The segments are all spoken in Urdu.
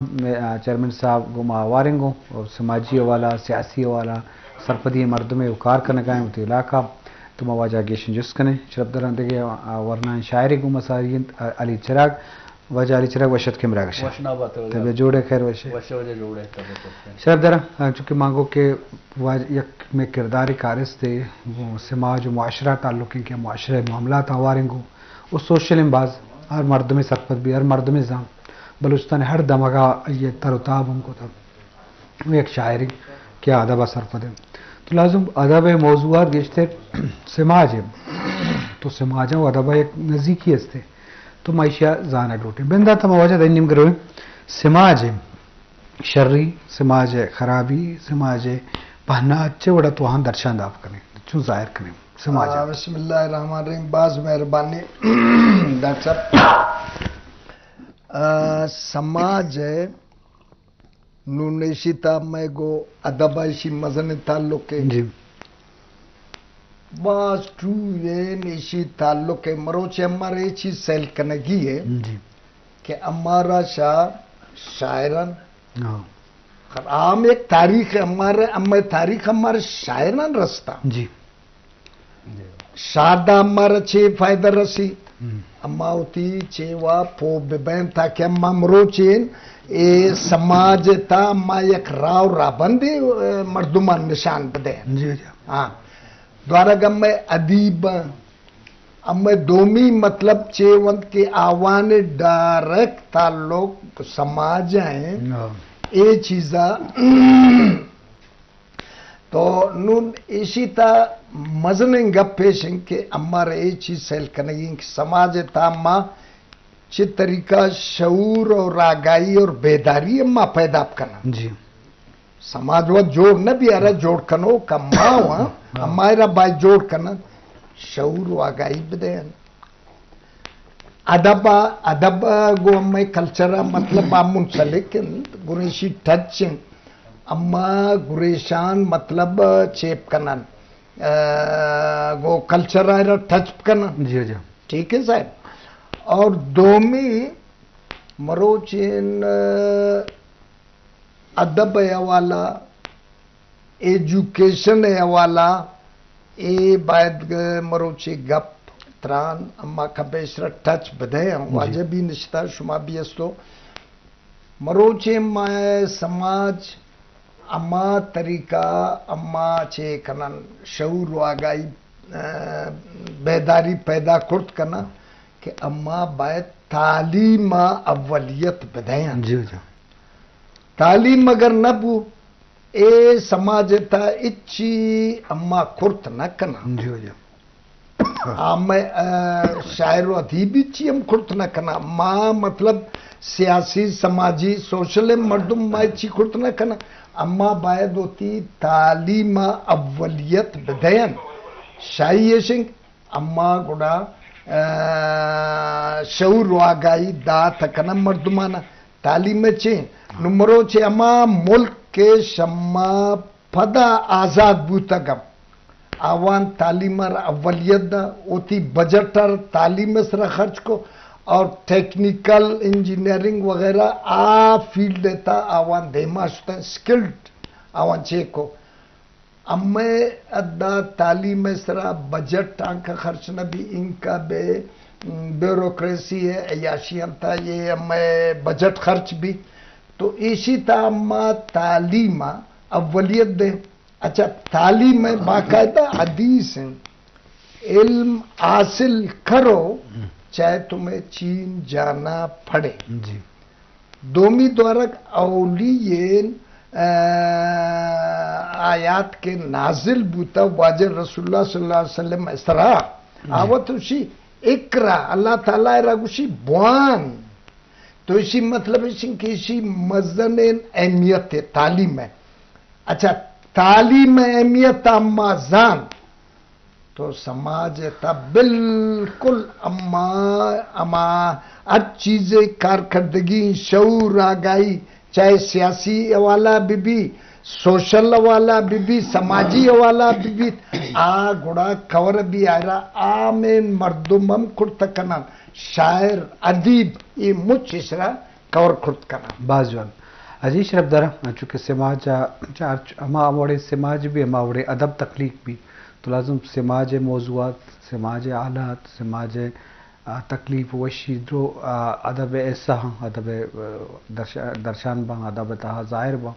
چیئرمین صاحب گما وارنگو اور سماجی حوالہ سیاسی حوالہ سرپدی مردم وقار کرنے کا ہوتی علاقہ تو مواجہ گیشن جس کنے شرف دران دے ورنہ شاعری گما سارین علی چراغ وجہ علی چراغ وشت کم راگش تب جوڑے خیر وشے شرف دران چونکہ مانگو کہ یک میں کرداری کارس تھے وہ سماج و معاشرہ تعلقیں کے معاشرے معاملات وارنگو اس سوشل امباز ہر مرد میں سرپد بھی ہر مرد میں زام بلوچستان ہر دماغا یہ تر و تاب ہم کو تھا وہ ایک شاعری کیا ادب سرپد ہے تو لازم ادب موضوعات گشتے سماج ہے تو سماج و ادب ایک نزدیکی ہستے تو معاشیہ زانا ڈوٹے بندہ تھا مواجہ دینیم کرو سماج ہے شرری سماج ہے خرابی سماج ہے پہنا اچھے وڑا تو وہاں درشان داف کریں چون ظاہر کریں سماج بسم اللہ الرحمن الرحیم باز مہربانی ڈاکٹر صاحب سماج نونیشی تا میں گو ادبائشی مزن تعلق ہے جی باز ٹو یہ نیشی تعلق ہے مروچے ہمارے چیز سیل کنگی ہے جی کہ ہمارا شاعران عام ایک تاریخ ہے ہمارے تاریخ ہمارے شاعران رستا جی شادہ ہمارا چھے فائدہ رسی اما ہوتی چیوا پو ببین تاکہ اما مروچین سماج تا اما یک راو رابندی مردمان نشان بدے جی ہاں دوارا گم میں ادیب اما دومی مطلب چیوند کے آوان ڈائریکٹ تعلق سماج ہیں اے چیزا تو نون اسی تا مزنیں گپ پیشن کہ ہمارا یہ چیز سیل کنگی کہ سماج تاما چی طریقہ شعور اور آگائی اور بیداری اما پیدا کرنا جی سماج وہ جوڑ نہ بھی آرہا جوڑ کنو کما ہوا ہمارا بائی جوڑ کنا شعور و آگائی بدین ادب گو ہمیں کلچرہ مطلب منسلک گریشی ٹچن اما گریشان مطلب چیپ کنن وہ کلچر آئے ٹچ کنن جی جی ٹھیک ہے صاحب اور دومی مروچین ادب حوالہ ایجوکیشن حوالہ اے باید مروچی گپ تران اما کبیشر ٹچ بدے ہیں واجہ بھی نشتا شما بھی استو مروچی مائے سماج اما طریقہ اما چھے کنن شعور و آگائی بیداری پیدا کرت کنا کہ اما باید تعلیم اولیت بدیاں جی جی تعلیم اگر نہ بو اے سماج تا اچھی اما کرت نہ کنا جی جی شاعر و ادیبی چی ہم کرت نہ کنا ما مطلب سیاسی سماجی سوشل مردم ما چی کرت نہ کنا اما باید ہوتی تعلیم اولیت بدین شاہی شنگ اما گوڑا شعور و آگائی دا تکنا مردمانا تعلیم چھے نمرو چھے اما ملک کے شما پدا آزاد بوتا گم آوان تعلیمر اولیت دا ہوتی بجٹر تعلیم سر خرچ کو اور ٹیکنیکل انجینئرنگ وغیرہ فیلڈ دیتا آوان دیما شتا سکلڈ آوان چیکو اما ادا تعلیم سرا بجٹ آنکا خرچ نبی ان کا بے بیوروکریسی ہے عیاشی انتا یہ اما بجٹ خرچ بھی تو اسی تا اما تعلیم اولیت دے اچھا تعلیم باقاعدہ حدیث ہیں علم حاصل کرو چاہے تمہیں چین جانا پڑے جی دومی دورک اولیین آیات کے نازل بوتا واجہ رسول اللہ صلی اللہ علیہ وسلم اسرا آوت اسی اقرا اللہ تعالیٰ رگوشی بوان تو اسی مطلب اسی کہ اسی مزن اہمیت ہے تعلیم ہے اچھا تعلیم اہمیت اما زان تو سماج تا بالکل اما ہر چیزیں کارکردگی شعور آگائی چاہے سیاسی حوالہ بھی سوشل حوالہ بھی سماجی حوالہ بھی گڑا کور بھی آ رہا آمین مردمم کرتکنان شاعر ادیب یہ مچ اسرا کور خود کنا باز جوان عزیز شرف دارا چونکہ سماج اما اوڑے سماج بھی اما اوڑے ادب تخلیق بھی تو لازم سماج موضوعات سماج آلات سماج تکلیف وشی جو ادب ایسا ہاں ادب درشان با ادب تہا ظاہر با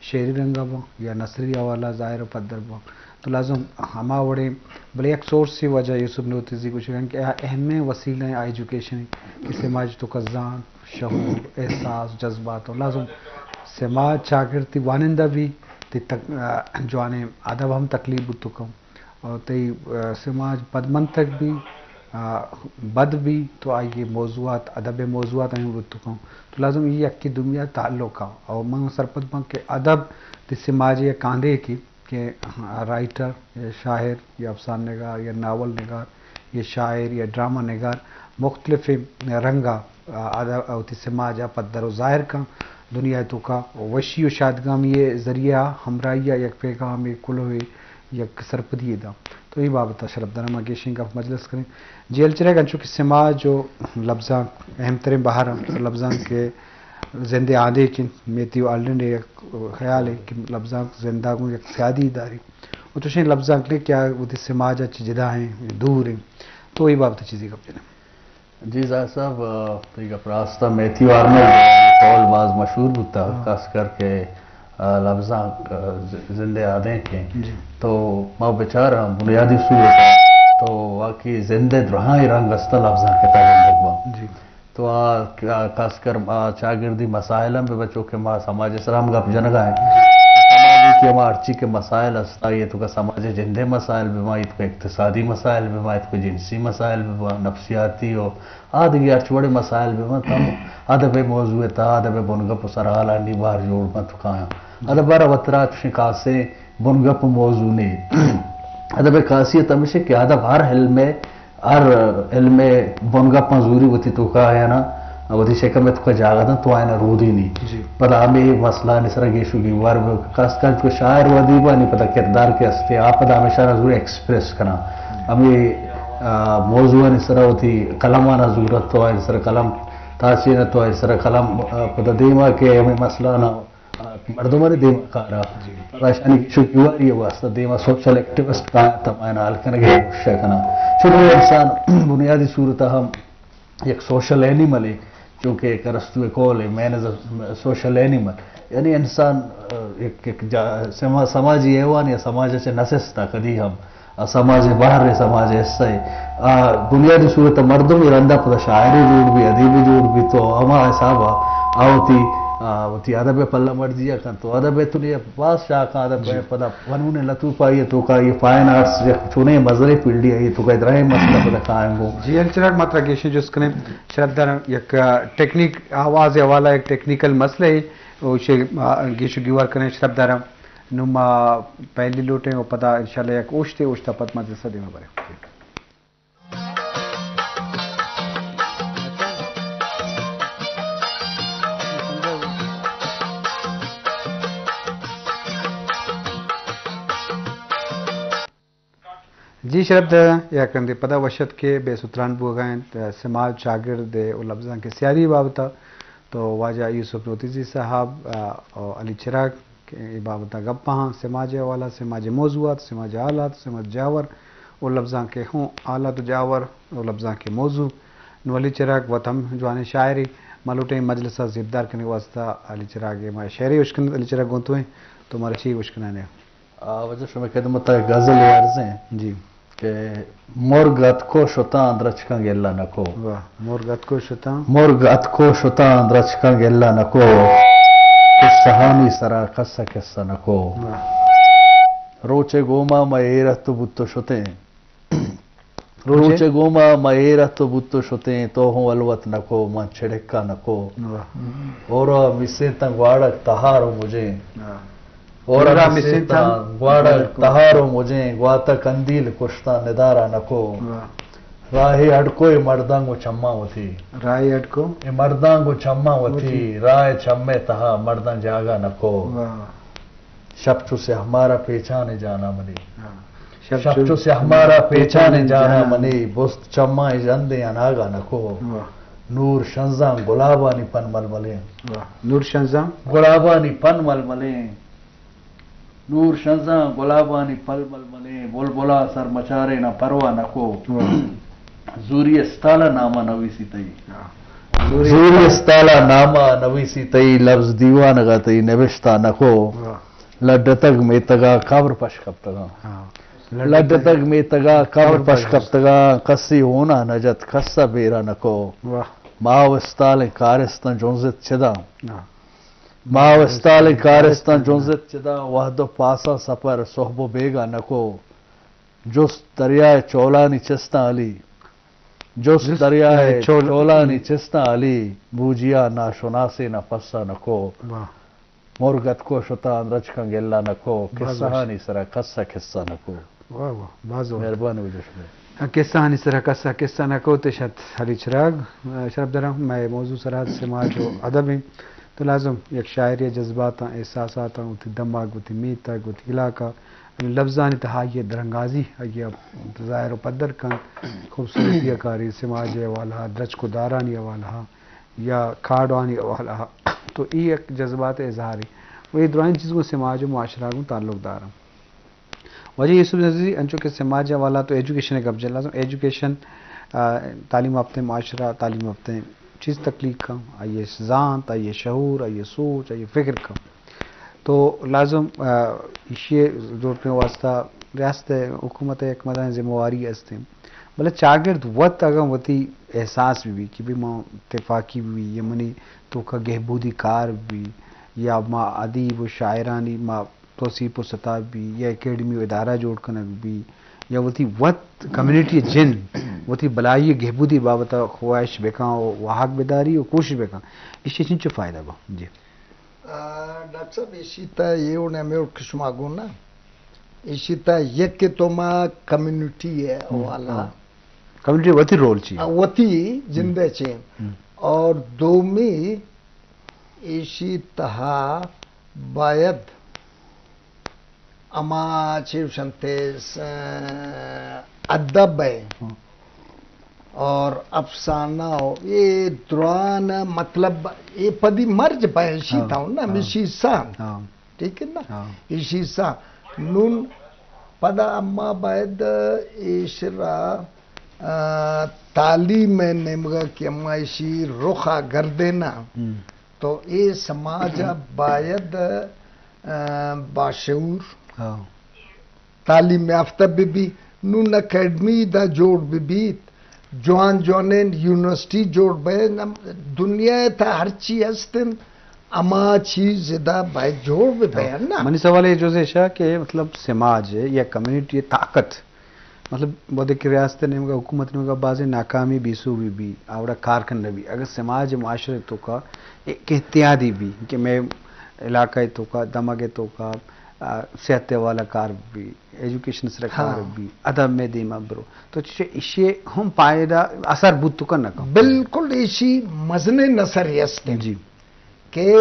شعری رنگا با یا نثری حوالہ ظاہر و پدر با تو لازم ہما وڑے بلے ایک سورس سی وجہ یوسف نوتیزی کچھ کہ اہم وسیلہ ہے ایجوکیشن کہ سماج تو کزان شعور احساس جذبات اور لازم سماج شاگردی وانندہ بھی تی جوانے ادب ہم تکلیف بتو کم اور تی سماج بدمنطق بھی بد بھی تو آئیے موضوعات ادب موضوعات ہیں بتو کم تو لازم یہ اکی دنیا تعلق ہے اور من سرپت بن کے ادب تی سماج یہ کاندے کی کہ رائٹر یا شاعر یا افسانہ نگار یا ناول نگار یا شاعر یا ڈرامہ نگار مختلف رنگا ادب سماج پدر و ظاہر کا دنیا تو کا وشی و شادگام یہ ذریعہ ہمراہی یک پیغام یک کلوے یک سرپدی دا تو یہ بابت شرف درما گیشنگ کا مجلس کریں جیل چرے گا چونکہ سماج جو لفظاں اہم ترین باہر لفظاں کے زندے آدھے کی میتی آلڈنڈے خیال ہے کہ لفظاں زندہ کو یک سیادی اداری وہ تو شاید لفظاں کے کیا وہ سماج اچھی جدا ہیں دور ہیں تو یہ بابت چیزیں کب جنہیں جی ظاہر صاحب تو راستہ میتھیوار میں قول باز مشہور ہوتا خاص کر کے لفظاں زندے آدھے کے تو ماں بیچارہ بنیادی صورت تو واقعی زندے رہاں ہی رنگ استا لفظاں کے تعلق تو خاص کر شاگردی مسائل میں بچوں کے ماں سماج اسلام کا جنگا ہے سماجی کے ماں ارچی کے مسائل استا یہ تو کا سماج جندے مسائل بھی ماں کو اقتصادی مسائل بھی ماں کو جنسی مسائل بھی ماں نفسیاتی اور آدھی ارچوڑے مسائل بھی ماں تم ادب موضوع تا ادب بنگپ سرحالہ نی باہر جوڑ مت کھایا ادب بارہ وطرات شکاسے بنگپ موضوع نے ادب خاصیت ہمیشہ کہ ادب ہر علم بنگپ مزوری ہوتی تو کا ہے نا وہی شکل میں تو کا جاگا تھا تو آئینہ رود ہی نہیں پتہ ہمیں مسئلہ نسرا گیشو کی وار خاص کر کو شاعر و ادیبہ نہیں پتہ کردار کے استے آپ پتہ ہمیشہ ضرور ایکسپریس کرنا ہمیں موضوع نسرا ہوتی قلمانہ ضرورت تو ہے نسرا قلم تاثیر تو ہے نسرا قلم پتہ دیما کہ ہمیں مسئلہ نہ مردمہ نے دیما کارا راشانی گیشو کی وار یہ واسطہ دیما سوشل ایکٹیوسٹ کا تمہینا حلکن گے شکنا چونکہ انسان بنیادی صورت ہم ایک سوشل اینیمل ہے چونکہ ایک رستو کول ہے مین از اے سوشل اینیمل یعنی انسان ایک سماجی ایوان یا سماج سے نسستا کدی ہم سماج باہر ہے سماج ایسا ہے بنیادی صورت مردم ہی رندہ پتہ شاعری جوڑ بھی ادیبی جوڑ بھی تو ہما حساب آوتی ادب پلہ مرضیہ کن تو ادب تو یہ باس شاہ کا ادب پتہ فنون لطوف آئی تو کا یہ فائن آرٹس چونے مزرے پیڑی آئی تو کا ادرائی مسئلہ پتہ کھائیں گو جی انچراغ ماترا گیشن جو اس کنے شرف دار یک ٹیکنیک آواز حوالہ ایک ٹیکنیکل مسئلہ ہے وہ گیشو گیوار کرنے شرف دارا نما پہلی لوٹیں وہ پتہ انشاءاللہ یک اوشتا پت مجلسہ دیما بارے جی شرف یا کندے پتہ وشت کے بے ستران بوگائیں سماج شاگرد او لفظاں کے سیاری بابتا تو واجہ یوسف نوتیزی صاحب اور علی چراغ کے بابتا گپا ہاں سماج والا سماج موضوعات سماج آلات سماج جاور او لفظاں کے ہوں آلات جاور او لفظاں کے موضوع نو علی چراغ وطم جوانے شاعری ملوٹیں مجلسہ زیبدار کرنے واسطہ علی چراغ ماں شعری اشکن علی چراغ گونتو ہیں تو ہمارے چی اشکنانے وجہ شما خدمت غزل ورزیں جی کہ مرغت کو شتان درچکن گلا نکو مرغت کو شتان مرغت کو شتان درچکن گلا نکو کسہانی سرا قصہ قصہ نکو روچے گوما مائرت بوتو شتیں روچے گوما مائرت بوتو شتیں تو ہوں الوت نکو من چھڑکا نکو اور مسے تنگ واڑک تہارو مجھے اور گواڑا تہارو مجھے گواتا کندیل کشتا ندارا نکو راہی اڑکو مردانگو چمہ ہوتی راہی اڑکو مردانگو چمہ ہوتی رائے چمے تہا مردان جاگا نکو شپچو سے ہمارا پیچانے جانا منی شپچو سے ہمارا پیچانے جانا منی بست چمہ جندے اناگا نکو نور شنزاں گلابانی پن ململیں نور شنزاں گلابانی پن ململیں نور شنزاں گلابانی پل ململیں بلبلا سر مچارے نہ پروا نہ کو زوری استالا نامہ نویسی تئی زوری استالا نامہ نویسی تئی لفظ دیوان گا تئی نوشتہ نکو لڈتگ میں تگا قبر پشکب تگا لڈتگ میں تگا قبر پشکب تگا قصی ہونا نجت قصہ بیرا نکو ماو استال کارستان جونزت چدا ماو استال کارستان جونزت چدا وحد و پاسا سپر صحب و بیگا نکو جس دریائے چولانی چستان علی جس دریائے چولانی چستان علی بوجیا نا شناسے نا پسا نکو مرگت کو شتان رچکن گلہ نکو قصہانی سرا قصہ قصہ نکو مہربانی وجہ شکر قصہ ہانی سرا قصہ نکو تشت علی چراغ شرف درم میں موضوع سرحد سماج و ادب ہیں تو لازم یک شاعری جذبات احساسات ہوتی دماغ ہوتی میت ہوتی علاقہ لفظان تہا یہ درنگازی یہ ظاہر و پدر کن خوبصورتی کاری سماج والا درج کو دارانی والا یا کھاڑوانی والا تو یہ ایک جذبات اظہاری وہی درائن چیز کو سماج و معاشرہ کو تعلق دار وجہ یوسف نظری انچو کہ سماج والا تو ایجوکیشن کا قبضہ لازم ایجوکیشن تعلیم یافتہ معاشرہ تعلیم یافتہ چیز تخلیق کا آئیے ذات آئیے شعور آئیے سوچ آئیے فکر کا تو لازم یہ ضرورت واسطہ ریاست حکومت حکمتان ذمہ واری ہستے بلے چاگرد وقت اگر وتی احساس بھی کہ بھی ماں اتفاقی بھی یہ منی تو کا گہبودی کار بھی یا ماں ادیب و شاعرانی ماں توصیف و سطح بھی یا اکیڈمی و ادارہ جوڑ کر بھی یا وتی وقت کمیونٹی جن وتی بلائی گہبودی بابت خواہش بکاں و حق بیداری و کوشش بکاں اس چیز چو فائدہ با جی ڈاکٹر صاحب اسی تا یہ انہیں میں قسم آگوں نا اسی تا یک کہ تو ماں کمیونٹی ہے والا کمیونٹی وتی رول چاہیے وتی زندہ چاہیے اور دومی اسی تہا باید اما چیوشنتے ادب ہے اور افسانہ ہو یہ دران مطلب یہ پدی مرج پائے اسی تھا نا اسی سان ٹھیک ہے نا اسی سان نون پدا اما باید ایشرا تعلیم نمگا کہ اما اسی رخا گردینا تو یہ سماج باید باشعور تعلیم یافتہ بھی نون اکیڈمی دا جوڑ بھی جوان جوانین یونیورسٹی جوڑ بے دنیا تا ہر چیز ہستن اما چیز دا باید جوڑ بے نا منی سوال ہے جو سے کہ مطلب سماج یا کمیونٹی طاقت مطلب بہت ایک ریاست نے حکومت نے بعض ناکامی بھی سو بھی آوڑا کارکن بھی اگر سماج معاشرے تو کا ایک احتیاطی بھی کہ میں علاقہ تو کا دماغ تو کا صحت والا کار بھی ایجوکیشن سرکار بھی ادب میں دیما برو تو اسے ہم پائدہ اثر بود تو کرنا کم بالکل اسی مزن نصر یستے جی کہ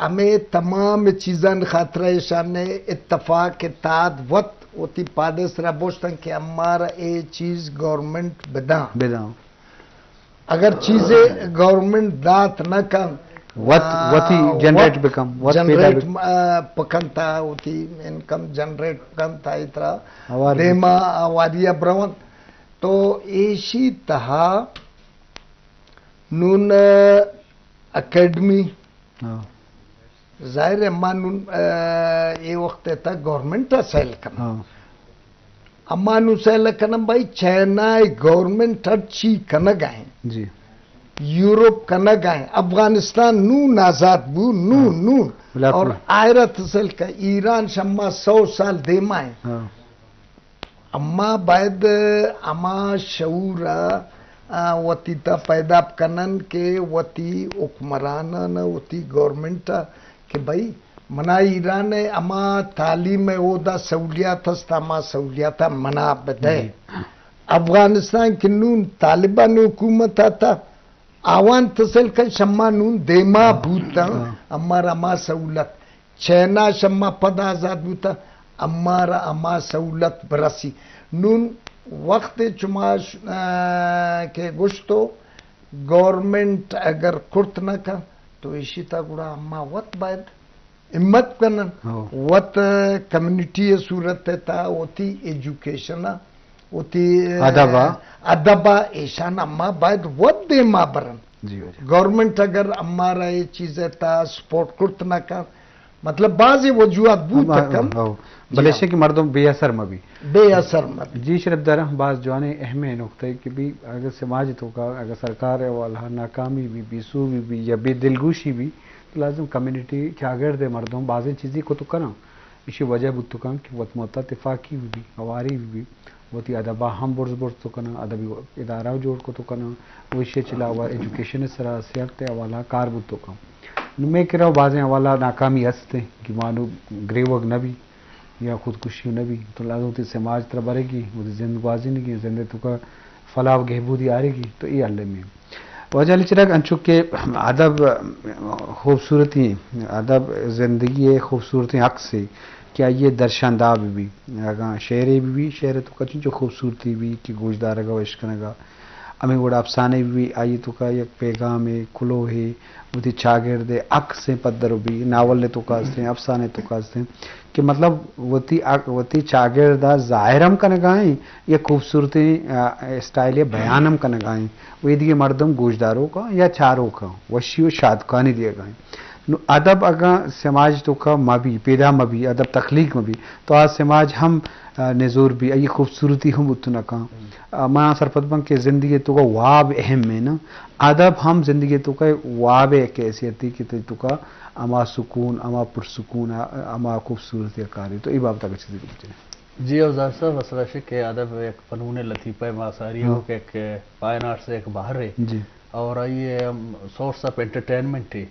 ہمیں تمام چیزاں خاطرہ شانے اتفاق اتحاد وقت ہوتی پادس را بوشتن کہ ہمارا یہ چیز گورنمنٹ بداں اگر چیزیں گورنمنٹ دات نہ کن وتی جنریٹ بکم جنریٹ پکنتا ہوتی انکم جنریٹ پکنتا اترا دیما آوادیا برون تو ایشی تہا نون اکیڈمی ظاہر ہے اما نون یہ وقت تا گورنمنٹ سیل کرنا اما نون سیل کرنا بھائی چینائی گورنمنٹ اچھی کنگ آئیں جی یورپ کنگ آئیں افغانستان نون آزاد بو نون اور آئرت سیل کا ایران شما 100 سال دیمائیں اما باید اما شعورا وتی تا پیدا کنن کے وتی حکمرانن وتی گورنمنٹ کہ بھائی منا ایران اما تعلیم او دا سہولیات ہستا اما سہولیات منا بدے افغانستان کی نون طالبان حکومت آتا آوان تسل کا شما نون دیما بھوتا امارا اما سہولت چینا شما پد آزاد بھوتا امارا اما سہولت برسی نون وقت چما کے گشتو گورنمنٹ اگر کرت نہ کا تو اسی تا گڑا اما وط باید ہمت کنن وط کمیونٹی صورت تا ہوتی ایجوکیشن ہوتی ادبا ایشان اما باید وط دے ما برن گورنمنٹ اگر ہمارا یہ چیزیں تا سپورٹ کرت نہ کا مطلب بعض وجوہات بود تکم بلشے کی مردم بے اثر مبی بے اثر مبی جی شرف دارہ بعض جوانے اہم نقطہ ہے کہ بھی اگر سماج تو کا اگر سرکار والا ناکامی بھی سو بھی یا بے دلگوشی بھی تو لازم کمیونٹی چاگرد مردم بعض چیزیں کو تو کرنا اسی وجہ بود تو کام کہ وط متفاقی بھی ہواری بھی وتی ادبا ہم برز تو کنا ادبی ادارہ جوڑ کو تو کنا وشے چلا ہوا ایجوکیشن سرا سیاحت حوالہ کار بود تو کام میں کہہ رہا ہوں بعض حوالہ ناکامی ہستے کہ مانو گریوگ نہ بھی یا خودکشی نہ بھی تو لازم سماج طرح بڑھے گی وہ زند بازی نہیں کی زندے تو کا فلاح و گہبودی آ رہے گی تو یہ اللہ میں وجہ چراغ انچو کہ ادب خوبصورتی ادب زندگی خوبصورتی حق سے کیا یہ درشاندہ بھی شعر بھی شعر تو کا جو خوبصورتی بھی کہ گوشدار گا وشکن گا ہمیں بڑا افسانے بھی آئی تو کا یک پیغام ہے کلو ہے وہ چاگرد عق سے پدر بھی ناول نے تو کاستے ہیں افسانے تو کاستے ہیں کہ مطلب وتی چاگردہ ظاہرم کا نگائیں یا خوبصورتی اسٹائل یا بیانم کا نگائیں وہ دیگے مردم گوشداروں کا یا چاروں کا وشی و شادکانی دیے گائیں ادب اگر سماج تو کا مبی پیدا مبی ادب تخلیق مبی تو آج سماج ہم نزور بھی یہ خوبصورتی ہم اتنا کا ماں سرپت بنگ کے زندگی تو کا واب اہم ہے نا ادب ہم زندگی تو کا واب ایک حیثیت کہ تو کا اما سکون اما پرسکون اما خوبصورتی کاری تو یہ بابطہ کا چیزیں پوچھیں جی اوزار صاحب اصلا کہ ادب ایک فنون لطیفہ ماساری ہو کہ ایک فائن آرٹ سے ایک باہر ہے جی اور یہ سورس آف انٹرٹینمنٹ ہے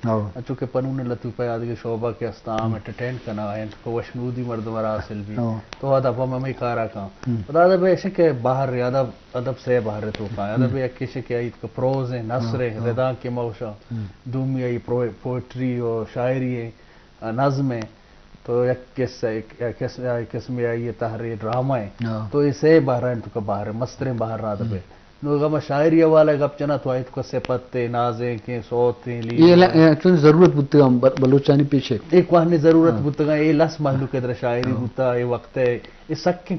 چونکہ فنون لطیفہ آدھی شعبہ کے استعام انٹرٹین کرنا ہے کو وشنودی مردم حاصل بھی تو ادب ہم ہمیں کارا کا ادب ایسے کہ باہر ادب سے باہر تو کا ادب ایک کسی کے پروز ہیں نثر ہے ردا کے موشا دومی آئی پوئٹری اور شاعری ہے نظم ہے تو ایک قسم آئی تحریر ڈرامہ ہے تو اسے باہر تو کا باہر مستریں باہر ادب ہے نوگا شاعری والا گپ چنا تو آئی تو سپتے نازیں کے سوتیں یہ ضرورت بودتے ہم بلوچانی پیچھے ایک واہنے ضرورت بودتا گا یہ لس محلو کے در شاعری بودتا یہ وقت ہے یہ سکیں